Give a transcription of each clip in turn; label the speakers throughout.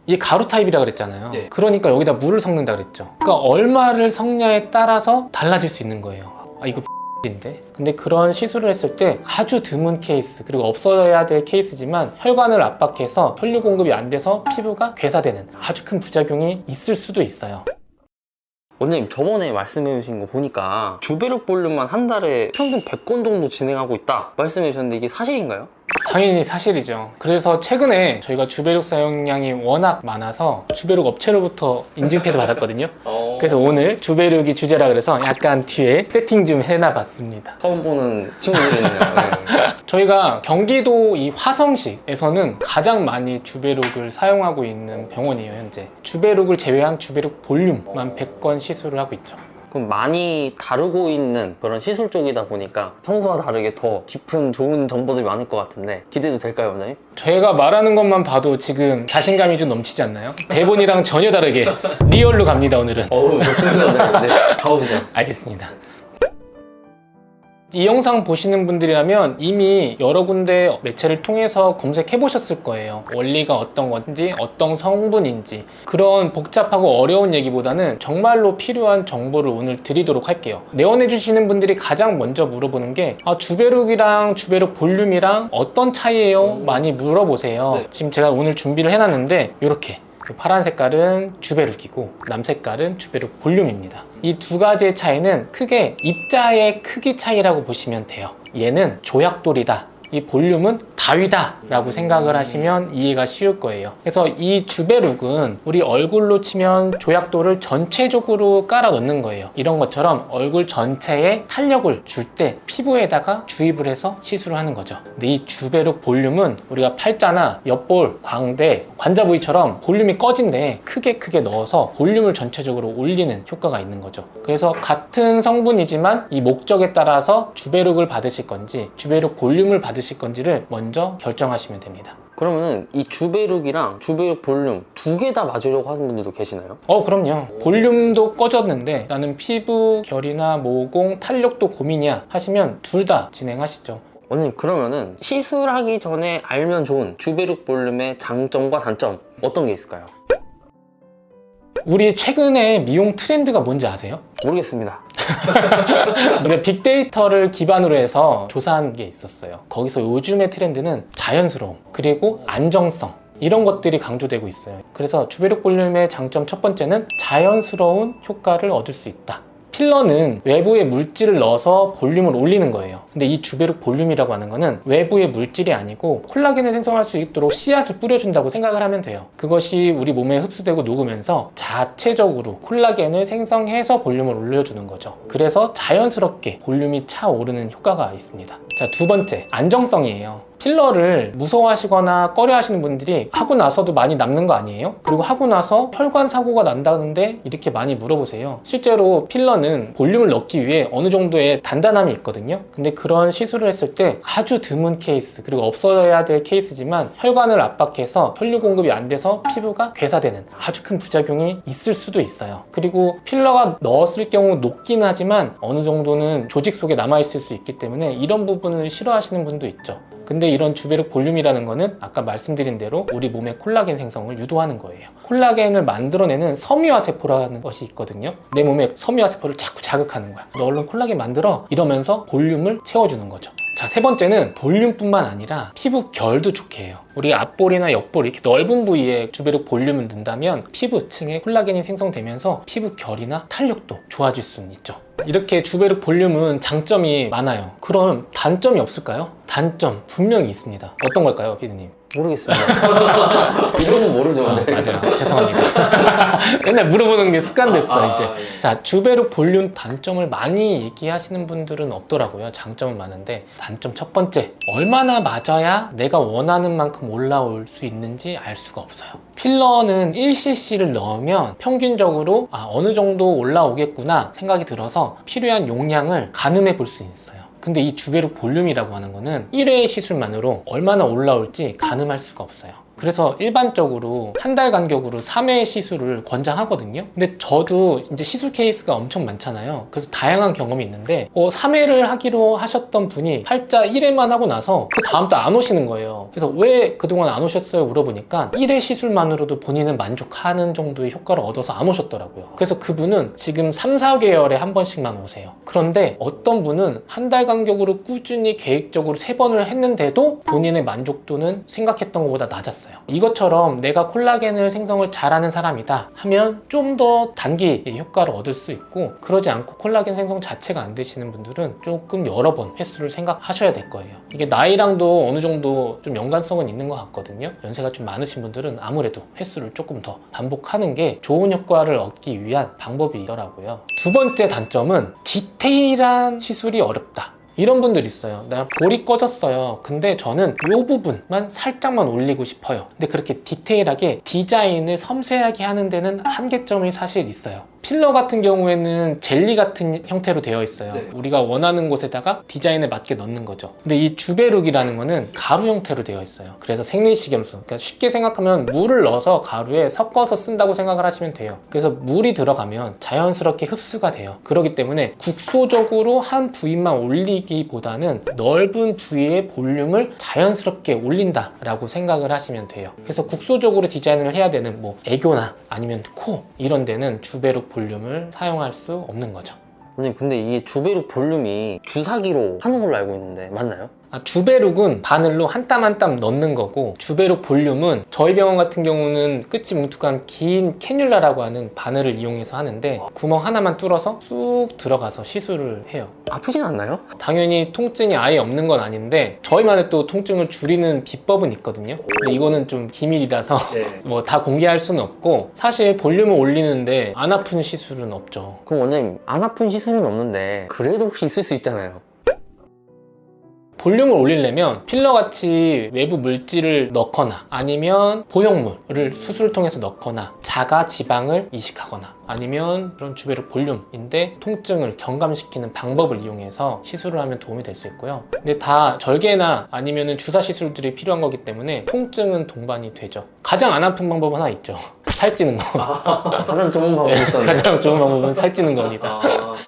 Speaker 1: 이게 가루 타입이라 그랬잖아요.
Speaker 2: 네.
Speaker 1: 그러니까 여기다 물을 섞는다 그랬죠. 그러니까 얼마를 섞냐에 따라서 달라질 수 있는 거예요. 아 이거 인데 근데 그런 시술을 했을 때 아주 드문 케이스, 그리고 없어야 될 케이스지만 혈관을 압박해서 혈류 공급이 안 돼서 피부가 괴사되는 아주 큰 부작용이 있을 수도 있어요.
Speaker 2: 원장님, 저번에 말씀해 주신 거 보니까 주베룩 볼륨만 한 달에 평균 100건 정도 진행하고 있다 말씀해 주셨는데 이게 사실인가요?
Speaker 1: 당연히 사실이죠. 그래서 최근에 저희가 주베룩 사용량이 워낙 많아서 주베룩 업체로부터 인증패도 받았거든요. 그래서 오늘 주베룩이 주제라 그래서 약간 뒤에 세팅 좀 해놔봤습니다.
Speaker 2: 처음 보는 친구들이네요. 네.
Speaker 1: 저희가 경기도 이 화성시에서는 가장 많이 주베룩을 사용하고 있는 병원이에요. 현재 주베룩을 제외한 주베룩 볼륨만 100건 시술을 하고 있죠.
Speaker 2: 그럼 많이 다루고 있는 그런 시술 쪽이다 보니까 평소와 다르게 더 깊은 좋은 정보들이 많을 것 같은데 기대도 될까요, 원장님?
Speaker 1: 저희가 말하는 것만 봐도 지금 자신감이 좀 넘치지 않나요? 대본이랑 전혀 다르게 리얼로 갑니다, 오늘은.
Speaker 2: 어우, 좋습니다, 원장님. 네, 가보시죠.
Speaker 1: 알겠습니다. 이 영상 보시는 분들이라면 이미 여러 군데 매체를 통해서 검색해 보셨을 거예요. 원리가 어떤 건지, 어떤 성분인지, 그런 복잡하고 어려운 얘기보다는 정말로 필요한 정보를 오늘 드리도록 할게요. 내원해 주시는 분들이 가장 먼저 물어보는 게 주베룩이랑 주베룩 볼륨이랑 어떤 차이예요? 많이 물어보세요.
Speaker 2: 네.
Speaker 1: 지금 제가 오늘 준비를 해놨는데 이렇게 파란 색깔은 주베룩이고 남 색깔은 주베룩 볼륨입니다. 이 두 가지의 차이는 크게 입자의 크기 차이라고 보시면 돼요. 얘는 조약돌이다, 이 볼륨은 바위다 라고 생각을 하시면 이해가 쉬울 거예요. 그래서 이 주베룩은 우리 얼굴로 치면 조약돌을 전체적으로 깔아 넣는 거예요. 이런 것처럼 얼굴 전체에 탄력을 줄 때 피부에다가 주입을 해서 시술을 하는 거죠. 근데 이 주베룩 볼륨은 우리가 팔자나 옆볼, 광대, 관자 부위처럼 볼륨이 꺼진 데에 크게 넣어서 볼륨을 전체적으로 올리는 효과가 있는 거죠. 그래서 같은 성분이지만 이 목적에 따라서 주베룩을 받으실 건지 주베룩 볼륨을 받으실 건지를 먼저 결정하시면 됩니다.
Speaker 2: 그러면은 이 주베룩이랑 주베룩 볼륨 두 개 다 맞으려고 하는 분들도 계시나요?
Speaker 1: 그럼요. 볼륨도 꺼졌는데 나는 피부 결이나 모공, 탄력도 고민이야 하시면 둘 다 진행하시죠.
Speaker 2: 원장님, 그러면은 시술하기 전에 알면 좋은 주베룩 볼륨의 장점과 단점 어떤 게 있을까요?
Speaker 1: 우리 최근에 미용 트렌드가 뭔지 아세요?
Speaker 2: 모르겠습니다.
Speaker 1: 우리가 빅데이터를 기반으로 해서 조사한 게 있었어요. 거기서 요즘의 트렌드는 자연스러움, 그리고 안정성, 이런 것들이 강조되고 있어요. 그래서 주베룩 볼륨의 장점 첫 번째는 자연스러운 효과를 얻을 수 있다. 필러는 외부에 물질을 넣어서 볼륨을 올리는 거예요. 근데 이 주베룩 볼륨이라고 하는 거는 외부의 물질이 아니고 콜라겐을 생성할 수 있도록 씨앗을 뿌려준다고 생각을 하면 돼요. 그것이 우리 몸에 흡수되고 녹으면서 자체적으로 콜라겐을 생성해서 볼륨을 올려주는 거죠. 그래서 자연스럽게 볼륨이 차오르는 효과가 있습니다. 자, 두 번째, 안정성이에요. 필러를 무서워하시거나 꺼려하시는 분들이 하고 나서도 많이 남는 거 아니에요? 그리고 하고 나서 혈관 사고가 난다는데 이렇게 많이 물어보세요. 실제로 필러는 볼륨을 넣기 위해 어느 정도의 단단함이 있거든요. 근데 그런 시술을 했을 때 아주 드문 케이스, 그리고 없어야 될 케이스지만 혈관을 압박해서 혈류 공급이 안 돼서 피부가 괴사되는 아주 큰 부작용이 있을 수도 있어요. 그리고 필러가 넣었을 경우 녹긴 하지만 어느 정도는 조직 속에 남아있을 수 있기 때문에 이런 부분을 싫어하시는 분도 있죠. 근데 이런 주베룩 볼륨이라는 거는 아까 말씀드린 대로 우리 몸의 콜라겐 생성을 유도하는 거예요. 콜라겐을 만들어내는 섬유화 세포라는 것이 있거든요. 내 몸에 섬유화 세포를 자꾸 자극하는 거야. 너 얼른 콜라겐 만들어, 이러면서 볼륨을 채워주는 거죠. 자, 세 번째는 볼륨뿐만 아니라 피부 결도 좋게 해요. 우리 앞볼이나 옆볼 이렇게 넓은 부위에 주베룩 볼륨을 넣는다면 피부층에 콜라겐이 생성되면서 피부 결이나 탄력도 좋아질 수는 있죠. 이렇게 주베룩 볼륨은 장점이 많아요. 그럼 단점이 없을까요? 단점 분명히 있습니다. 어떤 걸까요, 피디님?
Speaker 2: 모르겠습니다. 이런 건 모르죠.
Speaker 1: 맞아요. 죄송합니다. 맨날 물어보는 게 습관 됐어, 이제.
Speaker 2: 예.
Speaker 1: 자, 주베룩 볼륨 단점을 많이 얘기하시는 분들은 없더라고요. 장점은 많은데, 단점 첫 번째, 얼마나 맞아야 내가 원하는 만큼 올라올 수 있는지 알 수가 없어요. 필러는 1cc를 넣으면 평균적으로 어느 정도 올라오겠구나 생각이 들어서 필요한 용량을 가늠해 볼 수 있어요. 근데 이 주베룩 볼륨이라고 하는 거는 1회 시술만으로 얼마나 올라올지 가늠할 수가 없어요. 그래서 일반적으로 한 달 간격으로 3회 시술을 권장하거든요. 근데 저도 이제 시술 케이스가 엄청 많잖아요. 그래서 다양한 경험이 있는데 3회를 하기로 하셨던 분이 팔자 1회만 하고 나서 그 다음 달 안 오시는 거예요. 그래서 왜 그동안 안 오셨어요? 물어보니까 1회 시술만으로도 본인은 만족하는 정도의 효과를 얻어서 안 오셨더라고요. 그래서 그분은 지금 3, 4개월에 한 번씩만 오세요. 그런데 어떤 분은 한 달 간격으로 꾸준히 계획적으로 3번을 했는데도 본인의 만족도는 생각했던 것보다 낮았어요. 이것처럼 내가 콜라겐을 생성을 잘하는 사람이다 하면 좀 더 단기 효과를 얻을 수 있고, 그러지 않고 콜라겐 생성 자체가 안 되시는 분들은 조금 여러 번 횟수를 생각하셔야 될 거예요. 이게 나이랑도 어느 정도 좀 연관성은 있는 것 같거든요. 연세가 좀 많으신 분들은 아무래도 횟수를 조금 더 반복하는 게 좋은 효과를 얻기 위한 방법이더라고요. 두 번째 단점은 디테일한 시술이 어렵다. 이런 분들 있어요. 내가 볼이 꺼졌어요. 근데 저는 이 부분만 살짝만 올리고 싶어요. 근데 그렇게 디테일하게 디자인을 섬세하게 하는 데는 한계점이 사실 있어요. 필러 같은 경우에는 젤리 같은 형태로 되어 있어요.
Speaker 2: 네.
Speaker 1: 우리가 원하는 곳에다가 디자인에 맞게 넣는 거죠. 근데 이 주베룩이라는 거는 가루 형태로 되어 있어요. 그래서 생리식염수, 그러니까 쉽게 생각하면 물을 넣어서 가루에 섞어서 쓴다고 생각을 하시면 돼요. 그래서 물이 들어가면 자연스럽게 흡수가 돼요. 그렇기 때문에 국소적으로 한 부위만 올리기보다는 넓은 부위의 볼륨을 자연스럽게 올린다라고 생각을 하시면 돼요. 그래서 국소적으로 디자인을 해야 되는 애교나 아니면 코 이런 데는 주베룩 볼륨을 사용할 수 없는 거죠.
Speaker 2: 원장님, 근데 이게 주베룩 볼륨이 주사기로 하는 걸로 알고 있는데 맞나요?
Speaker 1: 주베룩은 바늘로 한 땀 한 땀 넣는 거고, 주베룩 볼륨은 저희 병원 같은 경우는 끝이 뭉툭한 긴 캐뉼라라고 하는 바늘을 이용해서 하는데, 구멍 하나만 뚫어서 쑥 들어가서 시술을 해요.
Speaker 2: 아프진 않나요?
Speaker 1: 당연히 통증이 아예 없는 건 아닌데 저희만의 또 통증을 줄이는 비법은 있거든요. 근데 이거는 좀 기밀이라서 다 공개할 수는 없고, 사실 볼륨을 올리는데 안 아픈 시술은 없죠.
Speaker 2: 그럼 원장님, 안 아픈 시술은 없는데 그래도 혹시 있을 수 있잖아요.
Speaker 1: 볼륨을 올리려면 필러같이 외부 물질을 넣거나 아니면 보형물을 수술을 통해서 넣거나 자가 지방을 이식하거나 아니면 그런 주베룩 볼륨인데 통증을 경감시키는 방법을 이용해서 시술을 하면 도움이 될 수 있고요. 근데 다 절개나 아니면 주사 시술들이 필요한 거기 때문에 통증은 동반이 되죠. 가장 안 아픈 방법 하나 있죠. 살찌는 거.
Speaker 2: 가장 좋은 방법이 있었네.
Speaker 1: 가장 좋은 방법은 살찌는 겁니다.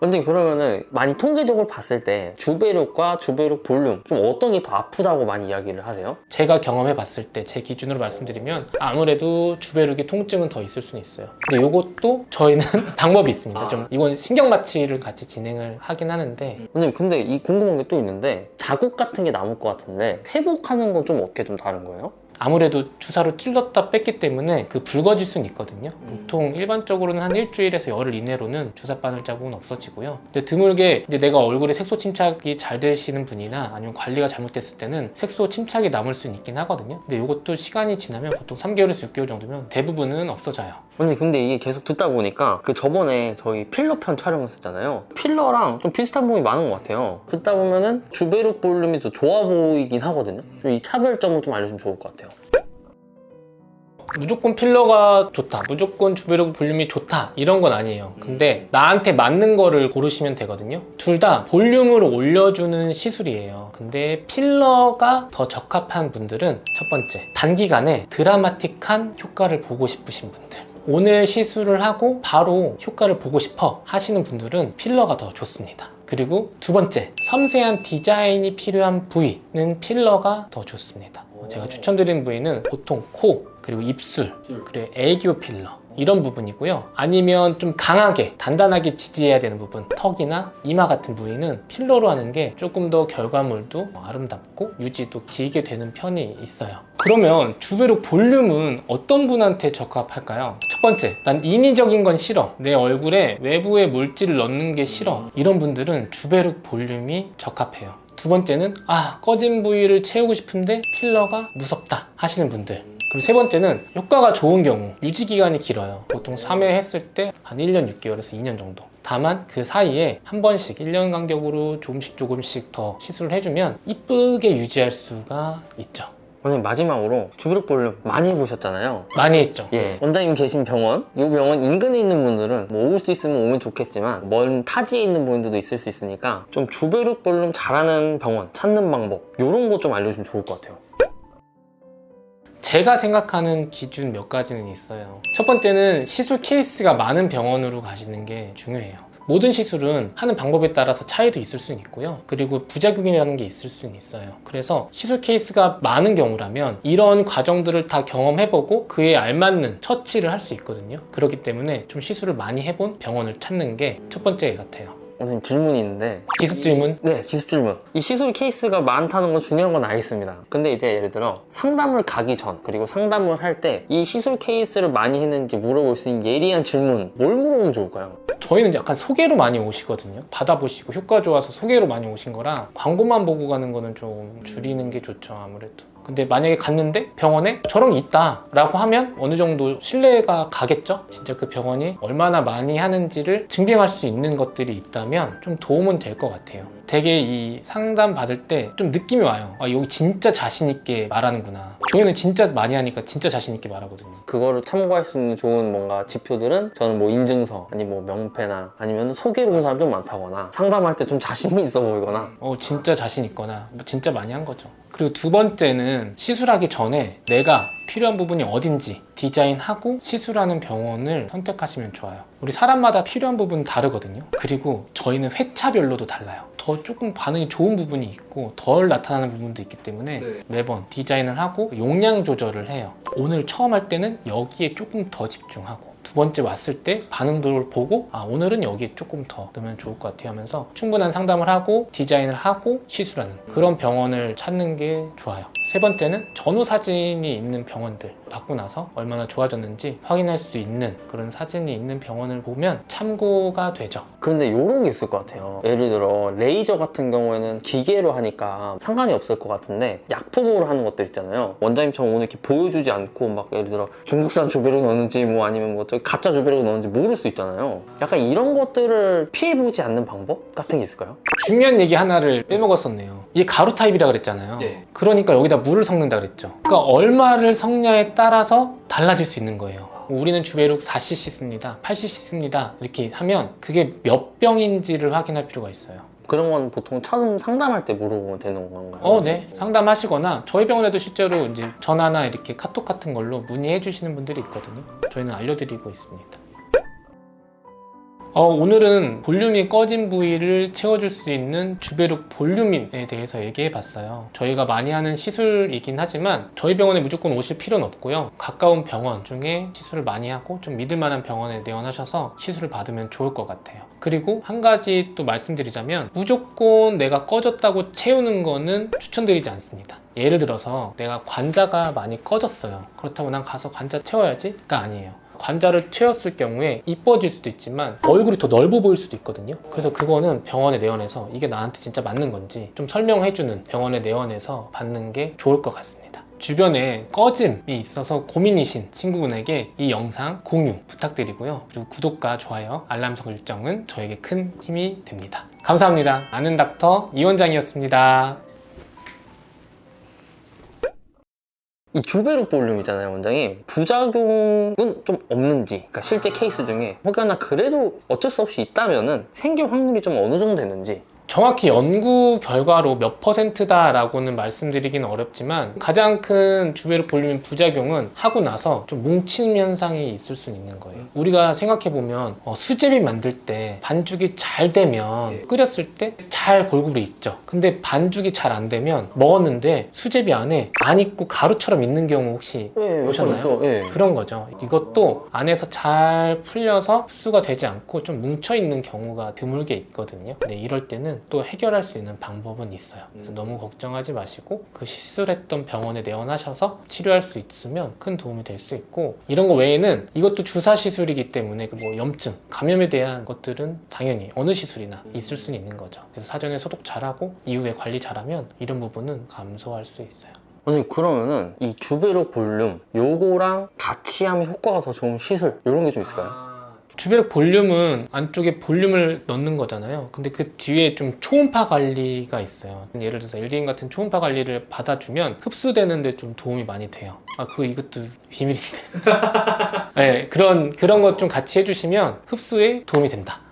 Speaker 2: 원장님, 그러면은 많이 통계적으로 봤을 때 주베룩과 주베룩 볼륨 좀 어떤 게 더 아프다고 많이 이야기를 하세요?
Speaker 1: 제가 경험해 봤을 때 제 기준으로 말씀드리면 아무래도 주베룩의 통증은 더 있을 수는 있어요. 근데 이것도 저희는 방법이 있습니다. 좀 이건 신경 마취를 같이 진행을 하긴 하는데.
Speaker 2: 원장님, 근데 이 궁금한 게 또 있는데 자국 같은 게 남을 것 같은데 회복하는 건 좀 어떻게 좀 다른 거예요?
Speaker 1: 아무래도 주사로 찔렀다 뺐기 때문에 그 붉어질 수는 있거든요. 보통 일반적으로는 한 일주일에서 열흘 이내로는 주사 바늘 자국은 없어지고요. 근데 드물게 이제 내가 얼굴에 색소 침착이 잘 되시는 분이나 아니면 관리가 잘못됐을 때는 색소 침착이 남을 수는 있긴 하거든요. 근데 이것도 시간이 지나면 보통 3개월에서 6개월 정도면 대부분은 없어져요.
Speaker 2: 원장님, 근데 이게 계속 듣다 보니까 그 저번에 저희 필러 편 촬영했었잖아요. 필러랑 좀 비슷한 부분이 많은 것 같아요. 듣다 보면은 주베룩 볼륨이 더 좋아 보이긴 하거든요. 이 차별점을 좀 알려주면 좋을 것 같아요.
Speaker 1: 무조건 필러가 좋다, 무조건 주베룩 볼륨이 좋다 이런 건 아니에요. 근데 나한테 맞는 거를 고르시면 되거든요. 둘 다 볼륨을 올려주는 시술이에요. 근데 필러가 더 적합한 분들은 첫 번째, 단기간에 드라마틱한 효과를 보고 싶으신 분들, 오늘 시술을 하고 바로 효과를 보고 싶어 하시는 분들은 필러가 더 좋습니다. 그리고 두 번째, 섬세한 디자인이 필요한 부위는 필러가 더 좋습니다. 제가 추천드리는 부위는 보통 코, 그리고 입술, 그리고 애교 필러 이런 부분이고요. 아니면 좀 강하게 단단하게 지지해야 되는 부분, 턱이나 이마 같은 부위는 필러로 하는 게 조금 더 결과물도 아름답고 유지도 길게 되는 편이 있어요. 그러면 주베룩 볼륨은 어떤 분한테 적합할까요? 첫 번째, 난 인위적인 건 싫어, 내 얼굴에 외부에 물질을 넣는 게 싫어, 이런 분들은 주베룩 볼륨이 적합해요. 두 번째는 꺼진 부위를 채우고 싶은데 필러가 무섭다 하시는 분들. 그리고 세 번째는 효과가 좋은 경우, 유지 기간이 길어요. 보통 3회 했을 때 한 1년 6개월에서 2년 정도. 다만 그 사이에 한 번씩 1년 간격으로 조금씩 더 시술을 해주면 이쁘게 유지할 수가 있죠.
Speaker 2: 원장님, 마지막으로 주베룩 볼륨 많이 해보셨잖아요.
Speaker 1: 많이 했죠.
Speaker 2: 원장님 계신 병원, 이 병원 인근에 있는 분들은 올 수 있으면 오면 좋겠지만 먼 타지에 있는 분들도 있을 수 있으니까 좀 주베룩 볼륨 잘하는 병원 찾는 방법, 이런 거 좀 알려주면 좋을 것 같아요.
Speaker 1: 제가 생각하는 기준 몇 가지는 있어요. 첫 번째는 시술 케이스가 많은 병원으로 가시는 게 중요해요. 모든 시술은 하는 방법에 따라서 차이도 있을 수는 있고요. 그리고 부작용이라는 게 있을 수는 있어요. 그래서 시술 케이스가 많은 경우라면 이런 과정들을 다 경험해보고 그에 알맞는 처치를 할 수 있거든요. 그렇기 때문에 좀 시술을 많이 해본 병원을 찾는 게 첫 번째 같아요.
Speaker 2: 선생님 질문이 있는데
Speaker 1: 기습 질문?
Speaker 2: 네, 기습 질문. 이 시술 케이스가 많다는 건 중요한 건 알겠습니다. 근데 이제 예를 들어 상담을 가기 전 그리고 상담을 할 때 이 시술 케이스를 많이 했는지 물어볼 수 있는 예리한 질문 뭘 물어보면 좋을까요?
Speaker 1: 저희는 약간 소개로 많이 오시거든요. 받아보시고 효과 좋아서 소개로 많이 오신 거라 광고만 보고 가는 거는 좀 줄이는 게 좋죠, 아무래도. 근데 만약에 갔는데 병원에 저런 게 있다 라고 하면 어느 정도 신뢰가 가겠죠? 진짜 그 병원이 얼마나 많이 하는지를 증빙할 수 있는 것들이 있다면 좀 도움은 될 것 같아요. 되게 이 상담 받을 때 좀 느낌이 와요. 아, 여기 진짜 자신 있게 말하는구나. 저희는 진짜 많이 하니까 진짜 자신 있게 말하거든요.
Speaker 2: 그거를 참고할 수 있는 좋은 뭔가 지표들은 저는 뭐 인증서 아니 뭐 명패나 아니면 소개로 온 사람 좀 많다거나 상담할 때 좀 자신이 있어 보이거나
Speaker 1: 진짜 자신 있거나 진짜 많이 한 거죠. 그리고 두 번째는 시술하기 전에 내가 필요한 부분이 어딘지 디자인하고 시술하는 병원을 선택하시면 좋아요. 우리 사람마다 필요한 부분 다르거든요. 그리고 저희는 회차별로도 달라요. 더 조금 반응이 좋은 부분이 있고 덜 나타나는 부분도 있기 때문에 매번 디자인을 하고 용량 조절을 해요. 오늘 처음 할 때는 여기에 조금 더 집중하고 두 번째 왔을 때 반응도를 보고 오늘은 여기에 조금 더 넣으면 좋을 것 같아요 하면서 충분한 상담을 하고 디자인을 하고 시술하는 그런 병원을 찾는 게 좋아요. 세 번째는 전후 사진이 있는 병원들 받고 나서 얼마나 좋아졌는지 확인할 수 있는 그런 사진이 있는 병원을 보면 참고가 되죠.
Speaker 2: 그런데 이런 게 있을 것 같아요. 예를 들어 레이저 같은 경우에는 기계로 하니까 상관이 없을 것 같은데 약품으로 하는 것들 있잖아요. 원장님처럼 오늘 이렇게 보여주지 않고 막 예를 들어 중국산 주베르 넣는지 뭐 아니면 뭐 가짜 주베르 넣는지 모를 수 있잖아요. 약간 이런 것들을 피해보지 않는 방법 같은 게 있을까요?
Speaker 1: 중요한 얘기 하나를 빼먹었었네요. 이게 가루 타입이라 그랬잖아요. 그러니까 여기다 물을 섞는다 그랬죠. 그러니까 얼마를 섞냐에 따라서 달라질 수 있는 거예요. 우리는 주베룩 4cc 씁니다, 8cc 씁니다 이렇게 하면 그게 몇 병인지를 확인할 필요가 있어요.
Speaker 2: 그런 건 보통 처음 상담할 때 물어보면 되는 건가요?
Speaker 1: 네. 상담하시거나 저희 병원에도 실제로 이제 전화나 이렇게 카톡 같은 걸로 문의해 주시는 분들이 있거든요. 저희는 알려드리고 있습니다. 오늘은 볼륨이 꺼진 부위를 채워줄 수 있는 주베룩 볼륨인에 대해서 얘기해 봤어요. 저희가 많이 하는 시술이긴 하지만 저희 병원에 무조건 오실 필요는 없고요. 가까운 병원 중에 시술을 많이 하고 좀 믿을 만한 병원에 내원하셔서 시술을 받으면 좋을 것 같아요. 그리고 한 가지 또 말씀드리자면 무조건 내가 꺼졌다고 채우는 거는 추천드리지 않습니다. 예를 들어서 내가 관자가 많이 꺼졌어요. 그렇다고 난 가서 관자 채워야지가 아니에요. 관자를 채웠을 경우에 이뻐질 수도 있지만 얼굴이 더 넓어 보일 수도 있거든요. 그래서 그거는 병원에 내원해서 이게 나한테 진짜 맞는 건지 좀 설명해주는 병원에 내원해서 받는 게 좋을 것 같습니다. 주변에 꺼짐이 있어서 고민이신 친구분에게 이 영상 공유 부탁드리고요. 그리고 구독과 좋아요, 알람 설정은 저에게 큰 힘이 됩니다. 감사합니다. 아는 닥터 이원장이었습니다.
Speaker 2: 이 주베룩 볼륨이잖아요, 원장님. 부작용은 좀 없는지, 그러니까 실제 케이스 중에 혹여나 그래도 어쩔 수 없이 있다면은 생길 확률이 좀 어느 정도 되는지.
Speaker 1: 정확히 연구 결과로 몇 %다 라고는 말씀드리기는 어렵지만 가장 큰 주베룩 볼륨 부작용은 하고 나서 좀 뭉치는 현상이 있을 수 있는 거예요. 우리가 생각해보면 수제비 만들 때 반죽이 잘 되면 끓였을 때 잘 골고루 익죠. 근데 반죽이 잘 안 되면 먹었는데 수제비 안에 안 익고 가루처럼 있는 경우 혹시 보셨나요? 그런 거죠. 이것도 안에서 잘 풀려서 흡수가 되지 않고 좀 뭉쳐있는 경우가 드물게 있거든요. 근데 이럴 때는 또 해결할 수 있는 방법은 있어요. 그래서 너무 걱정하지 마시고 그 시술했던 병원에 내원하셔서 치료할 수 있으면 큰 도움이 될 수 있고, 이런 거 외에는 이것도 주사 시술이기 때문에 뭐 염증, 감염에 대한 것들은 당연히 어느 시술이나 있을 수는 있는 거죠. 그래서 사전에 소독 잘하고 이후에 관리 잘하면 이런 부분은 감소할 수 있어요.
Speaker 2: 선생님, 그러면은 이 주베룩 볼륨 요거랑 같이 하면 효과가 더 좋은 시술 이런 게 좀 있을까요?
Speaker 1: 주베룩 볼륨은 안쪽에 볼륨을 넣는 거잖아요. 근데 그 뒤에 좀 초음파 관리가 있어요. 예를 들어서 LDN 같은 초음파 관리를 받아주면 흡수되는데 좀 도움이 많이 돼요. 이것도 비밀인데. 네, 그런 것 좀 같이 해주시면 흡수에 도움이 된다.